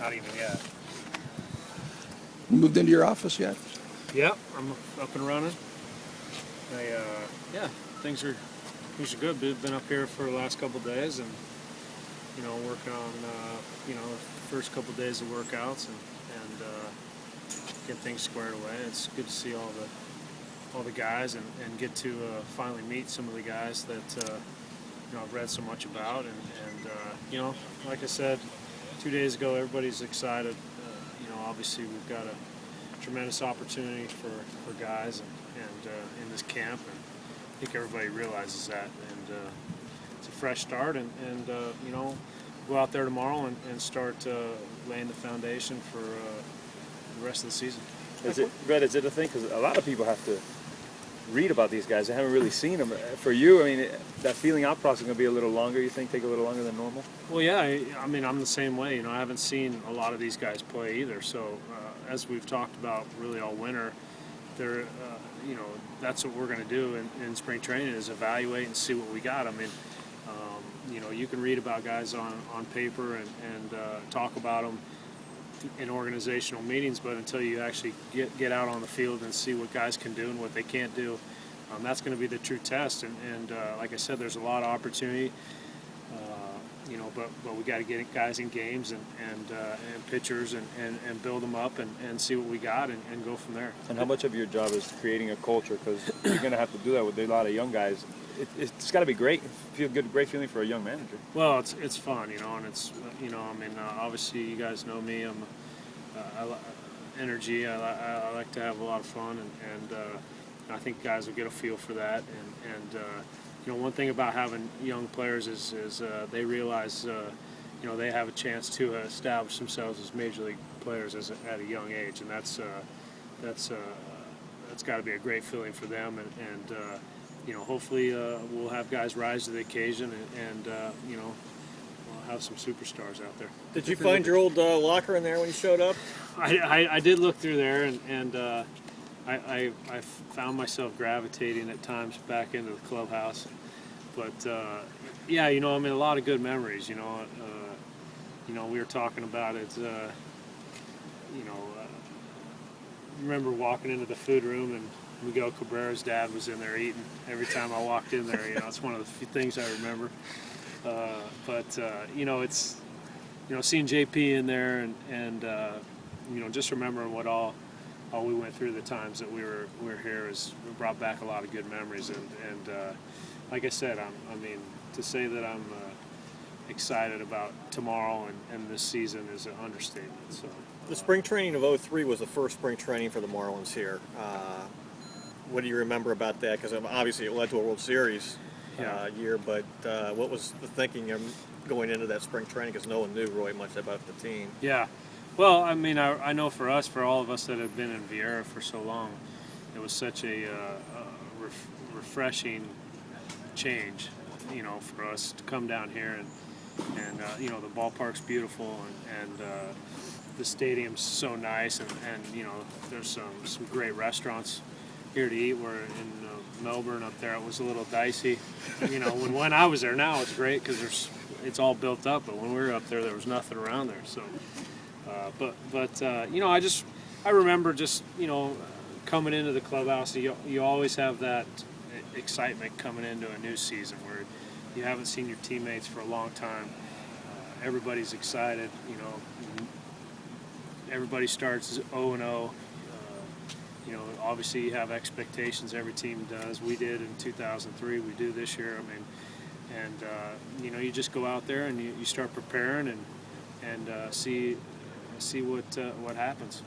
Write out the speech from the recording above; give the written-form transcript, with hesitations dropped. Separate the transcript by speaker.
Speaker 1: Not even yet.
Speaker 2: You moved into your office yet?
Speaker 1: Yep, I'm up and running. Yeah, things are good. We've been up here for the last couple of days, and working on the first couple of days of workouts and get things squared away. It's good to see all the guys and get to finally meet some of the guys that I've read so much about, and like I said 2 days ago, everybody's excited. Obviously we've got a tremendous opportunity for guys and in this camp, and I think everybody realizes that, and it's a fresh start, and go out there tomorrow and start laying the foundation for the rest of the season.
Speaker 3: Is it a thing? Because a lot of people have to read about these guys. They haven't really seen them. For you, I mean, that feeling out process is going to be a little longer, you think, take a little longer than normal?
Speaker 1: Well, yeah, I mean, I'm the same way. I haven't seen a lot of these guys play either. So, as we've talked about really all winter, they're, that's what we're going to do in spring training is evaluate and see what we got. I mean, you can read about guys on paper and talk about them in organizational meetings, but until you actually get out on the field and see what guys can do and what they can't do, that's going to be the true test. And like I said, there's a lot of opportunity, but we got to get guys in games and pitchers and build them up and see what we got and go from there.
Speaker 3: And how much of your job is creating a culture? Because you're going to have to do that with a lot of young guys. It's got to be great. Great feeling for a young manager.
Speaker 1: Well, it's fun, and it's obviously you guys know me. Energy. I like to have a lot of fun, and I think guys will get a feel for that. And one thing about having young players is they realize they have a chance to establish themselves as major league players at a young age, and that's got to be a great feeling for them. And hopefully we'll have guys rise to the occasion and we'll have some superstars out there.
Speaker 4: Did you find your old locker in there when you showed up?
Speaker 1: I did look through there, and I found myself gravitating at times back into the clubhouse. But yeah, a lot of good memories. We were talking about it. Remember walking into the food room and Miguel Cabrera's dad was in there eating every time I walked in there. It's one of the few things I remember. But it's seeing JP in there and just remembering what all we went through the times that we were here brought back a lot of good memories. And like I said, to say that I'm excited about tomorrow and this season is an understatement. So
Speaker 4: the spring training of '03 was the first spring training for the Marlins here. What do you remember about that? Because obviously it led to a World Series year, but what was the thinking going into that spring training? Because no one knew really much about the team.
Speaker 1: Yeah. Well, I know for all of us that have been in Vieira for so long, it was such a refreshing change, for us to come down here and the ballpark's beautiful and the stadium's so nice and there's some great restaurants here to eat. We're in Melbourne up there. It was a little dicey. When I was there, now it's great because it's all built up. But when we were up there was nothing around there. So, I remember just coming into the clubhouse. You always have that excitement coming into a new season where you haven't seen your teammates for a long time. Everybody's excited. Everybody starts 0-0. Obviously you have expectations. Every team does. We did in 2003. We do this year. You just go out there and you start preparing and see what happens.